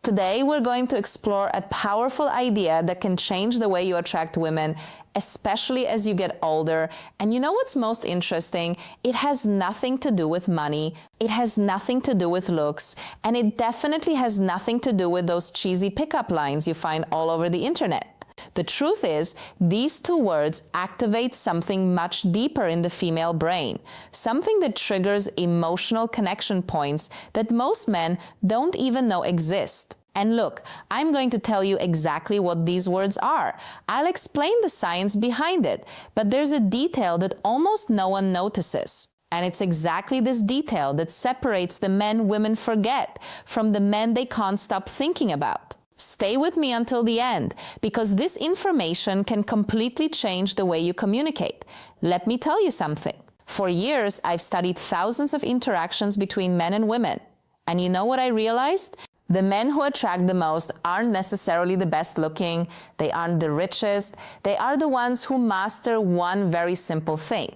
Today, we're going to explore a powerful idea that can change the way you attract women, especially as you get older. And you know what's most interesting? It has nothing to do with money. It has nothing to do with looks. And it definitely has nothing to do with those cheesy pickup lines you find all over the internet. The truth is, these two words activate something much deeper in the female brain, something that triggers emotional connection points that most men don't even know exist. And look, I'm going to tell you exactly what these words are. I'll explain the science behind it, but there's a detail that almost no one notices. And it's exactly this detail that separates the men women forget from the men they can't stop thinking about. Stay with me until the end, because this information can completely change the way you communicate. Let me tell you something. For years, I've studied thousands of interactions between men and women. And you know what I realized? The men who attract the most aren't necessarily the best looking, they aren't the richest, they are the ones who master one very simple thing: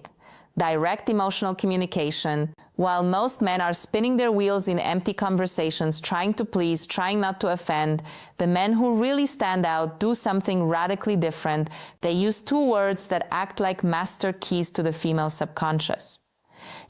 direct emotional communication. While most men are spinning their wheels in empty conversations, trying to please, trying not to offend, the men who really stand out do something radically different. They use two words that act like master keys to the female subconscious.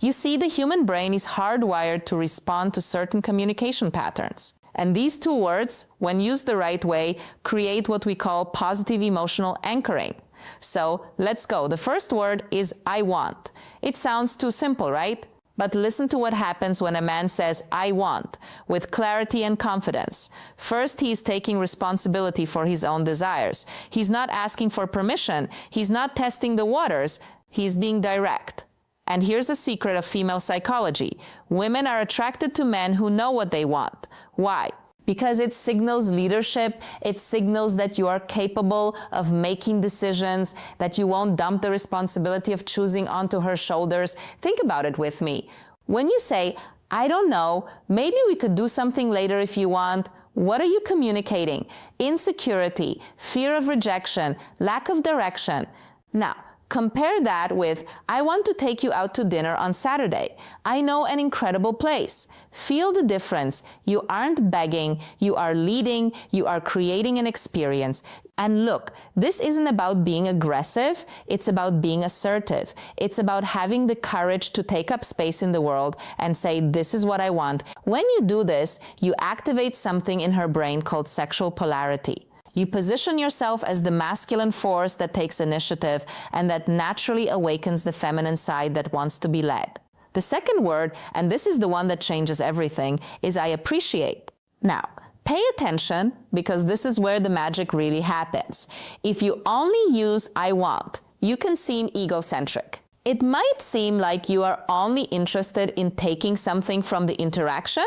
You see, the human brain is hardwired to respond to certain communication patterns. And these two words, when used the right way, create what we call positive emotional anchoring. So let's go. The first word is I want. It sounds too simple, right? But listen to what happens when a man says I want with clarity and confidence. First, he is taking responsibility for his own desires. He's not asking for permission. He's not testing the waters. He's being direct. And here's a secret of female psychology. Women are attracted to men who know what they want. Why? Because it signals leadership, it signals that you are capable of making decisions, that you won't dump the responsibility of choosing onto her shoulders. Think about it with me. When you say, I don't know, maybe we could do something later if you want, what are you communicating? Insecurity, fear of rejection, lack of direction. Now, compare that with, I want to take you out to dinner on Saturday. I know an incredible place. Feel the difference. You aren't begging, you are leading, you are creating an experience. And look, this isn't about being aggressive, it's about being assertive. It's about having the courage to take up space in the world and say, this is what I want. When you do this, you activate something in her brain called sexual polarity. You position yourself as the masculine force that takes initiative and that naturally awakens the feminine side that wants to be led. The second word, and this is the one that changes everything, is I appreciate. Now, pay attention, because this is where the magic really happens. If you only use I want, you can seem egocentric. It might seem like you are only interested in taking something from the interaction,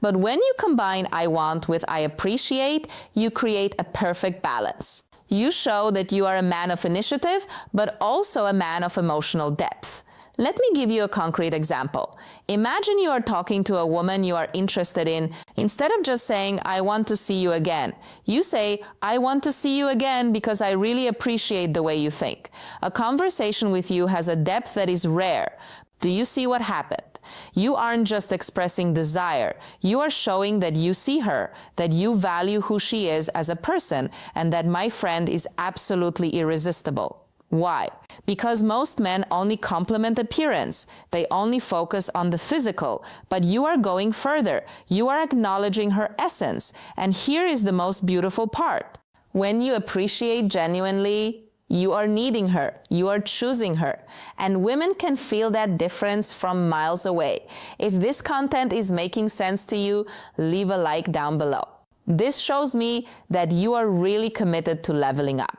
but when you combine I want with I appreciate, you create a perfect balance. You show that you are a man of initiative, but also a man of emotional depth. Let me give you a concrete example. Imagine you are talking to a woman you are interested in. Instead of just saying, I want to see you again, you say, I want to see you again because I really appreciate the way you think. A conversation with you has a depth that is rare. Do you see what happened? You aren't just expressing desire. You are showing that you see her, that you value who she is as a person, and that my friend is absolutely irresistible. Why? Because most men only compliment appearance. They only focus on the physical. But you are going further. You are acknowledging her essence. And here is the most beautiful part. When you appreciate genuinely, you are needing her. You are choosing her. And women can feel that difference from miles away. If this content is making sense to you, leave a like down below. This shows me that you are really committed to leveling up.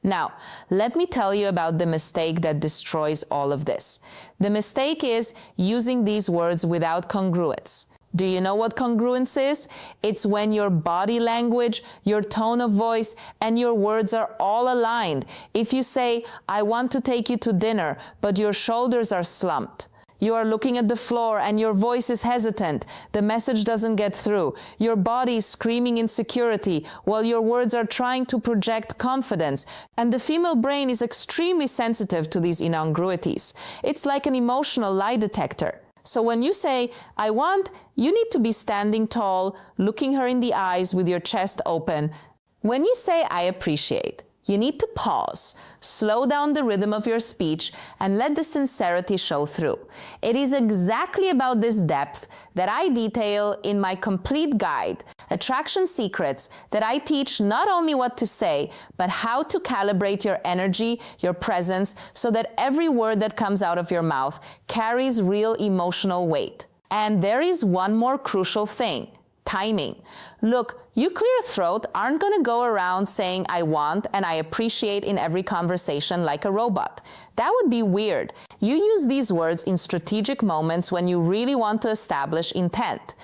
Now, let me tell you about the mistake that destroys all of this. The mistake is using these words without congruence. Do you know what congruence is? It's when your body language, your tone of voice, and your words are all aligned. If you say, I want to take you to dinner, but your shoulders are slumped. You are looking at the floor and your voice is hesitant. The message doesn't get through. Your body is screaming insecurity while your words are trying to project confidence. And the female brain is extremely sensitive to these incongruities. It's like an emotional lie detector. So when you say, I want, you need to be standing tall, looking her in the eyes with your chest open. When you say, I appreciate, you need to pause, slow down the rhythm of your speech, and let the sincerity show through. It is exactly about this depth that I detail in my complete guide, Attraction Secrets, that I teach not only what to say, but how to calibrate your energy, your presence, so that every word that comes out of your mouth carries real emotional weight. And there is one more crucial thing. Timing. Look, you clear throat aren't going to go around saying I want and I appreciate in every conversation like a robot. That would be weird. You use these words in strategic moments when you really want to establish intent.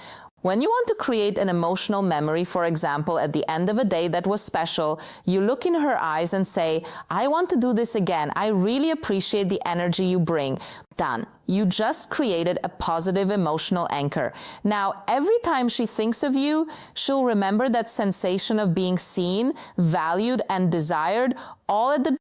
When you want to create an emotional memory, for example, at the end of a day that was special, you look in her eyes and say, I want to do this again. I really appreciate the energy you bring. Done. You just created a positive emotional anchor. Now, every time she thinks of you, she'll remember that sensation of being seen, valued, and desired all at the